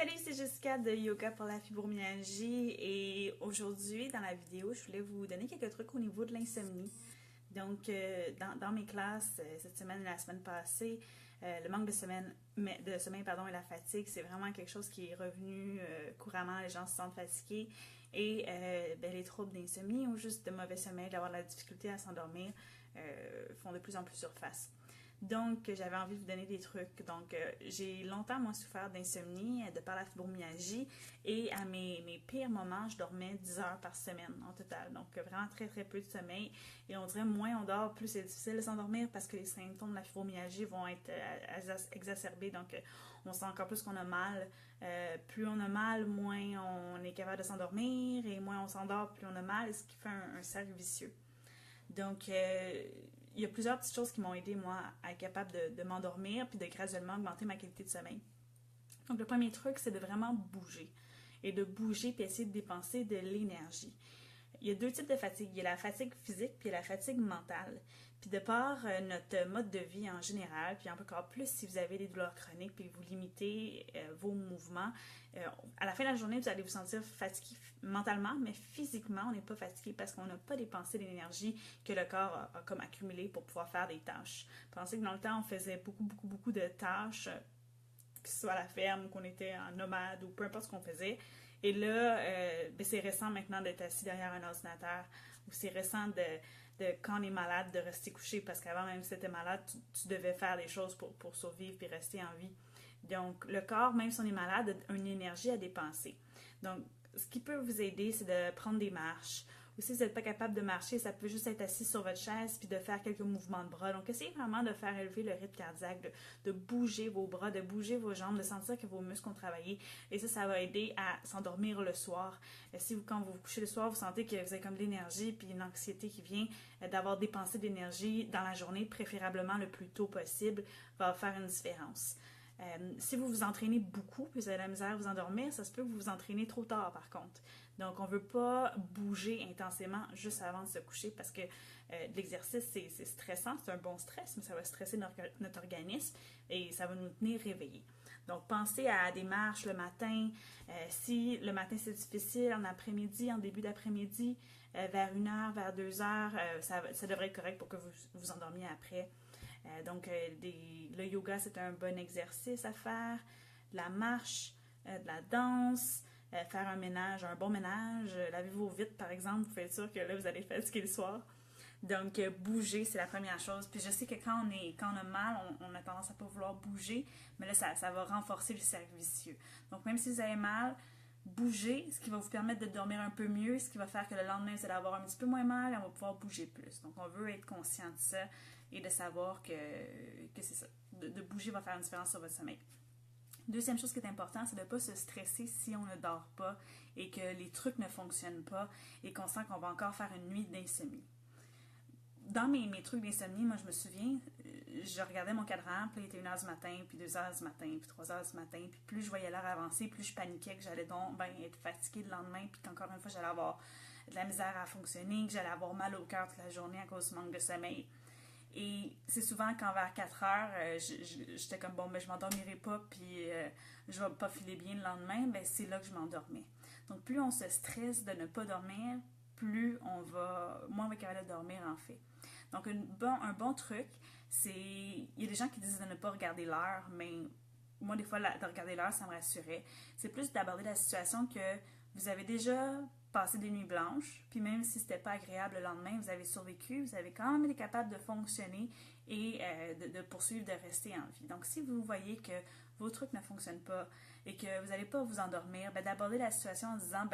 Salut, c'est Jessica de Yoga pour la fibromyalgie et aujourd'hui dans la vidéo, je voulais vous donner quelques trucs au niveau de l'insomnie. Donc, dans mes classes, cette semaine et la semaine passée, le manque de sommeil pardon, et la fatigue, c'est vraiment quelque chose qui est revenu couramment. Les gens se sentent fatigués et les troubles d'insomnie ou juste de mauvais sommeil, d'avoir de la difficulté à s'endormir, font de plus en plus surface. Donc, j'avais envie de vous donner des trucs. Donc, j'ai longtemps, moi, souffert d'insomnie de par la fibromyalgie et à mes pires moments, je dormais 10 heures par semaine en total. Donc, vraiment très, très peu de sommeil. Et on dirait, moins on dort, plus c'est difficile de s'endormir parce que les symptômes de la fibromyalgie vont être exacerbés. Donc, on sent encore plus qu'on a mal. Plus on a mal, moins on est capable de s'endormir et moins on s'endort, plus on a mal, ce qui fait un cercle vicieux. Donc, il y a plusieurs petites choses qui m'ont aidé, moi, à être capable de m'endormir puis de graduellement augmenter ma qualité de sommeil. Donc, le premier truc, c'est de vraiment bouger. Et de bouger puis essayer de dépenser de l'énergie. Il y a deux types de fatigue. Il y a la fatigue physique puis la fatigue mentale. Puis de par notre mode de vie en général, puis encore plus si vous avez des douleurs chroniques puis vous limitez vos mouvements, à la fin de la journée, vous allez vous sentir fatigué mentalement, mais physiquement, on n'est pas fatigué parce qu'on n'a pas dépensé l'énergie que le corps a comme accumulée pour pouvoir faire des tâches. Pensez que dans le temps, on faisait beaucoup de tâches, que ce soit à la ferme, qu'on était en nomade ou peu importe ce qu'on faisait. Et là, c'est récent maintenant d'être assis derrière un ordinateur ou c'est récent de quand on est malade de rester couché parce qu'avant, même si tu étais malade, tu devais faire des choses pour survivre et rester en vie. Donc, le corps, même si on est malade, a une énergie à dépenser. Donc, ce qui peut vous aider, c'est de prendre des marches. Ou si vous n'êtes pas capable de marcher, ça peut juste être assis sur votre chaise puis de faire quelques mouvements de bras. Donc, essayez vraiment de faire élever le rythme cardiaque, de bouger vos bras, de bouger vos jambes, de sentir que vos muscles ont travaillé. Et ça va aider à s'endormir le soir. Si vous, quand vous vous couchez le soir, vous sentez que vous avez comme de l'énergie puis une anxiété qui vient d'avoir dépensé d'énergie dans la journée, préférablement le plus tôt possible, va faire une différence. Si vous vous entraînez beaucoup puis vous avez la misère à vous endormir, ça se peut que vous vous entraînez trop tard par contre. Donc, on ne veut pas bouger intensément juste avant de se coucher parce que l'exercice, c'est stressant, c'est un bon stress, mais ça va stresser notre organisme et ça va nous tenir réveillés. Donc, pensez à des marches le matin. Si le matin c'est difficile, en après-midi, en début d'après-midi, vers 1h, vers 2h, ça devrait être correct pour que vous vous endormiez après. Donc, le yoga, c'est un bon exercice à faire. La marche, de la danse, faire un ménage, un bon ménage, laver vos vitres, par exemple, vous faites sûr que là, vous allez fatiguer le soir. Donc, bouger, c'est la première chose. Puis je sais que quand on a mal, on a tendance à ne pas vouloir bouger, mais là, ça va renforcer le cercle vicieux. Donc, même si vous avez mal, bouger, ce qui va vous permettre de dormir un peu mieux, ce qui va faire que le lendemain, vous allez avoir un petit peu moins mal et on va pouvoir bouger plus. Donc, on veut être conscient de ça et de savoir que c'est ça. De bouger va faire une différence sur votre sommeil. Deuxième chose qui est importante, c'est de ne pas se stresser si on ne dort pas et que les trucs ne fonctionnent pas et qu'on sent qu'on va encore faire une nuit d'insomnie. Dans mes trucs d'insomnie, moi je me souviens, je regardais mon cadran, puis il était 1h du matin, puis 2h du matin, puis 3h du matin, puis plus je voyais l'heure avancer, plus je paniquais que j'allais donc être fatiguée le lendemain, puis qu'encore une fois j'allais avoir de la misère à fonctionner, que j'allais avoir mal au cœur toute la journée à cause du manque de sommeil. Et c'est souvent quand vers 4 heures, j'étais comme bon, je m'endormirai pas, puis je vais pas filer bien le lendemain, c'est là que je m'endormais. Donc plus on se stresse de ne pas dormir, plus moins on va être capable de dormir en fait. Donc un bon truc, il y a des gens qui disent de ne pas regarder l'heure, mais moi des fois de regarder l'heure, ça me rassurait. C'est plus d'aborder la situation que vous avez déjà passé des nuits blanches, puis même si c'était pas agréable le lendemain, vous avez survécu, vous avez quand même été capable de fonctionner et de poursuivre, de rester en vie. Donc si vous voyez que vos trucs ne fonctionnent pas et que vous n'allez pas vous endormir, d'aborder la situation en disant,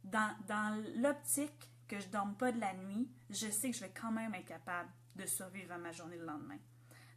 dans l'optique que je ne dorme pas de la nuit, je sais que je vais quand même être capable de survivre à ma journée le lendemain.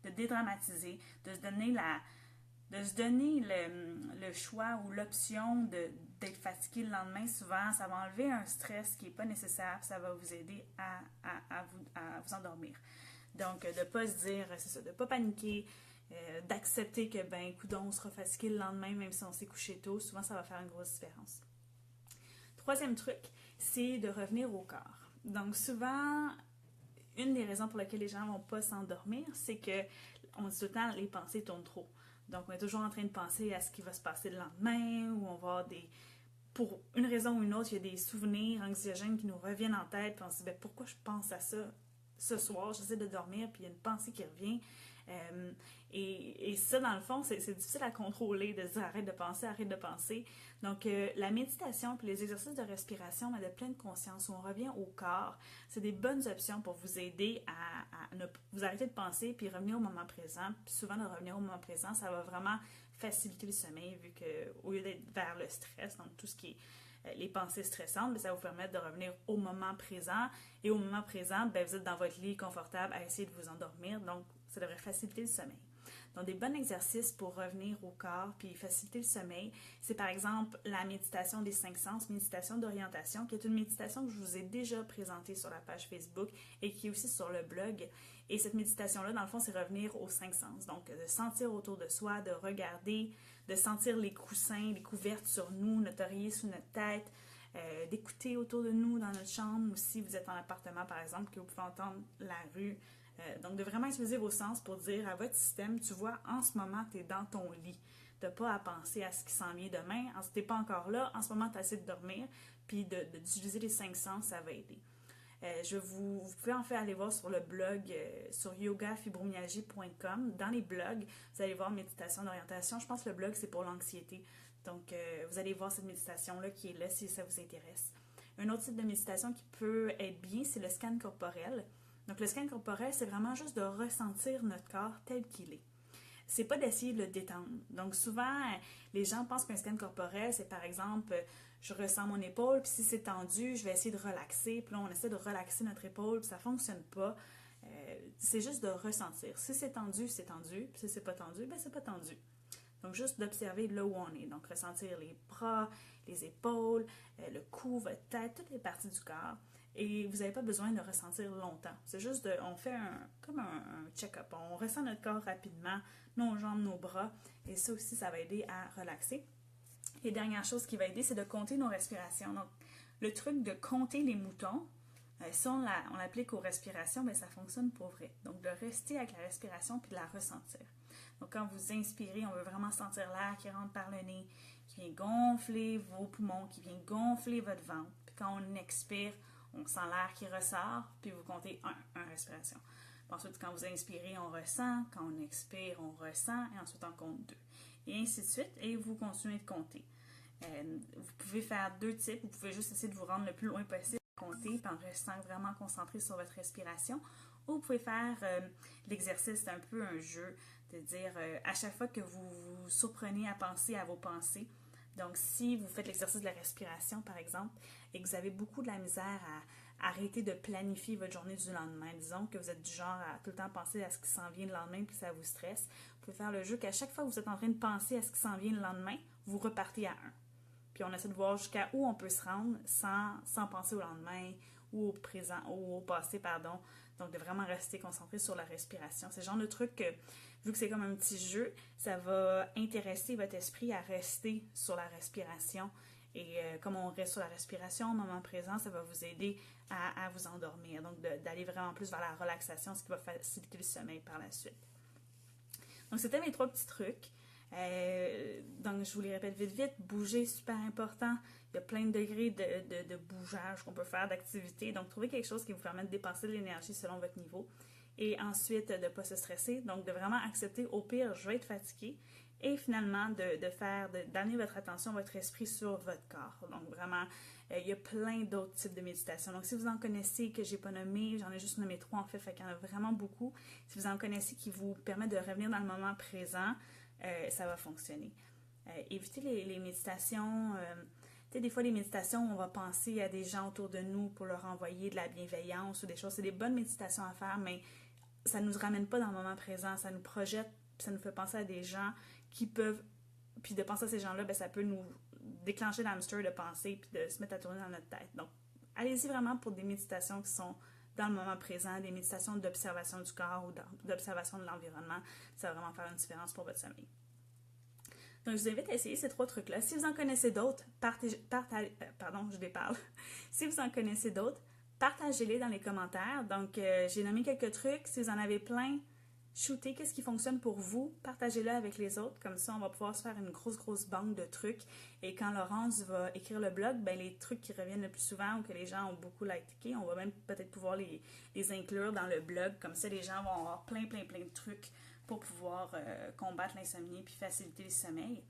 De dédramatiser, de se donner le choix ou l'option d'être fatigué le lendemain. Souvent, ça va enlever un stress qui n'est pas nécessaire, ça va vous aider à vous endormir. Donc, de ne pas se dire, c'est ça, de ne pas paniquer, d'accepter que, coudonc, on sera fatigué le lendemain, même si on s'est couché tôt. Souvent, ça va faire une grosse différence. Troisième truc, c'est de revenir au corps. Donc, souvent, une des raisons pour lesquelles les gens ne vont pas s'endormir, c'est que, on dit tout le temps, les pensées tournent trop. Donc, on est toujours en train de penser à ce qui va se passer le lendemain, ou on va avoir pour une raison ou une autre, il y a des souvenirs anxiogènes qui nous reviennent en tête, puis on se dit, ben, pourquoi je pense à ça ce soir? J'essaie de dormir, puis il y a une pensée qui revient. Et ça, dans le fond, c'est difficile à contrôler, de se dire arrête de penser, arrête de penser. Donc, la méditation puis les exercices de respiration, mais de pleine conscience, où on revient au corps, c'est des bonnes options pour vous aider à ne vous arrêter de penser puis revenir au moment présent. Puis souvent, de revenir au moment présent, ça va vraiment faciliter le sommeil, vu qu'au lieu d'être vers le stress, donc tout ce qui est les pensées stressantes, bien, ça va vous permettre de revenir au moment présent. Et au moment présent, bien, vous êtes dans votre lit confortable à essayer de vous endormir. Donc, ça devrait faciliter le sommeil. Donc, des bons exercices pour revenir au corps puis faciliter le sommeil, c'est par exemple la méditation des 5 sens, méditation d'orientation, qui est une méditation que je vous ai déjà présentée sur la page Facebook et qui est aussi sur le blog. Et cette méditation-là, dans le fond, c'est revenir aux 5 sens. Donc, de sentir autour de soi, de regarder, de sentir les coussins, les couvertes sur nous, notre oreiller sous notre tête, d'écouter autour de nous dans notre chambre, ou si vous êtes en appartement, par exemple, que vous pouvez entendre la rue. Donc, de vraiment utiliser vos sens pour dire à votre système, tu vois, en ce moment, tu es dans ton lit. Tu n'as pas à penser à ce qui s'en vient demain. Tu n'es pas encore là. En ce moment, tu as essayé de dormir. Puis d'utiliser les 5 sens, ça va aider. Vous pouvez en fait aller voir sur le blog sur yogafibromyalgie.com. Dans les blogs, vous allez voir méditation d'orientation. Je pense que le blog, c'est pour l'anxiété. Donc, vous allez voir cette méditation-là qui est là si ça vous intéresse. Un autre type de méditation qui peut être bien, c'est le scan corporel. Donc, le scan corporel, c'est vraiment juste de ressentir notre corps tel qu'il est. C'est pas d'essayer de le détendre. Donc, souvent, les gens pensent qu'un scan corporel, c'est par exemple, je ressens mon épaule, puis si c'est tendu, je vais essayer de relaxer. Puis là, on essaie de relaxer notre épaule, puis ça fonctionne pas. C'est juste de ressentir. Si c'est tendu, c'est tendu. Puis si c'est pas tendu, ben c'est pas tendu. Donc, juste d'observer là où on est. Donc, ressentir les bras, les épaules, le cou, votre tête, toutes les parties du corps. Et vous n'avez pas besoin de ressentir longtemps. C'est juste on fait comme un check-up. On ressent notre corps rapidement, nos jambes, nos bras. Et ça aussi, ça va aider à relaxer. Et dernière chose qui va aider, c'est de compter nos respirations. Donc, le truc de compter les moutons, si on l'applique aux respirations, bien, ça fonctionne pour vrai. Donc, de rester avec la respiration puis de la ressentir. Donc, quand vous inspirez, on veut vraiment sentir l'air qui rentre par le nez, qui vient gonfler vos poumons, qui vient gonfler votre ventre. Puis quand on expire, on sent l'air qui ressort, puis vous comptez 1 respiration. Puis ensuite, quand vous inspirez, on ressent. Quand on expire, on ressent. Et ensuite, on compte 2. Et ainsi de suite. Et vous continuez de compter. Vous pouvez faire 2 types. Vous pouvez juste essayer de vous rendre le plus loin possible à compter, puis en restant vraiment concentré sur votre respiration. Ou vous pouvez faire l'exercice, c'est un peu un jeu, de dire à chaque fois que vous vous surprenez à penser à vos pensées. Donc, si vous faites l'exercice de la respiration, par exemple, et que vous avez beaucoup de la misère à arrêter de planifier votre journée du lendemain, disons que vous êtes du genre à tout le temps penser à ce qui s'en vient le lendemain puis ça vous stresse, vous pouvez faire le jeu qu'à chaque fois que vous êtes en train de penser à ce qui s'en vient le lendemain, vous repartez à 1. Puis on essaie de voir jusqu'à où on peut se rendre sans penser au lendemain ou au présent ou au passé, pardon. Donc, de vraiment rester concentré sur la respiration. C'est le genre de truc que, vu que c'est comme un petit jeu, ça va intéresser votre esprit à rester sur la respiration. Et comme on reste sur la respiration au moment présent, ça va vous aider à vous endormir. Donc, d'aller vraiment plus vers la relaxation, ce qui va faciliter le sommeil par la suite. Donc, c'était mes 3 petits trucs. Donc, je vous les répète vite. Bouger, super important. Il y a plein de degrés de bougeage qu'on peut faire, d'activité. Donc, trouver quelque chose qui vous permet de dépenser de l'énergie selon votre niveau. Et ensuite, de ne pas se stresser. Donc, de vraiment accepter, au pire, je vais être fatiguée. Et finalement, d'amener votre attention, votre esprit sur votre corps. Donc, vraiment, il y a plein d'autres types de méditation. Donc, si vous en connaissez que je n'ai pas nommé, j'en ai juste nommé 3 en fait qu'il y en a vraiment beaucoup. Si vous en connaissez qui vous permettent de revenir dans le moment présent, ça va fonctionner. Évitez les méditations. Des fois, les méditations, on va penser à des gens autour de nous pour leur envoyer de la bienveillance ou des choses. C'est des bonnes méditations à faire, mais ça ne nous ramène pas dans le moment présent. Ça nous projette, ça nous fait penser à des gens qui peuvent... Puis de penser à ces gens-là, bien, ça peut nous déclencher l'hamster de penser puis de se mettre à tourner dans notre tête. Donc, allez-y vraiment pour des méditations qui sont dans le moment présent, des méditations d'observation du corps ou d'observation de l'environnement. Ça va vraiment faire une différence pour votre sommeil. Donc, je vous invite à essayer ces 3 trucs-là. Si vous en connaissez d'autres, je déparle. Si vous en connaissez d'autres, partagez-les dans les commentaires. Donc, j'ai nommé quelques trucs. Si vous en avez plein, shootez qu'est-ce qui fonctionne pour vous, partagez-le avec les autres, comme ça on va pouvoir se faire une grosse banque de trucs. Et quand Laurence va écrire le blog, ben les trucs qui reviennent le plus souvent ou que les gens ont beaucoup liké, on va même peut-être pouvoir les inclure dans le blog, comme ça les gens vont avoir plein de trucs pour pouvoir combattre l'insomnie puis faciliter le sommeil.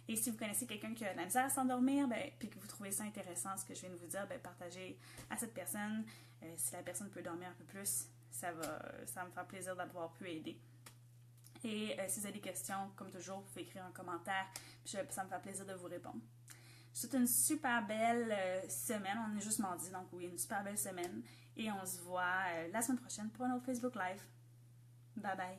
Et si vous connaissez quelqu'un qui a de la misère à s'endormir, ben, puis que vous trouvez ça intéressant, ce que je viens de vous dire, ben, partagez à cette personne. Si la personne peut dormir un peu plus, ça va me faire plaisir d'avoir pu aider. Et si vous avez des questions, comme toujours, vous pouvez écrire un commentaire, puis ça me fait plaisir de vous répondre. Je vous souhaite une super belle semaine. On est juste mardi, donc oui, une super belle semaine. Et on se voit la semaine prochaine pour un autre Facebook Live. Bye bye!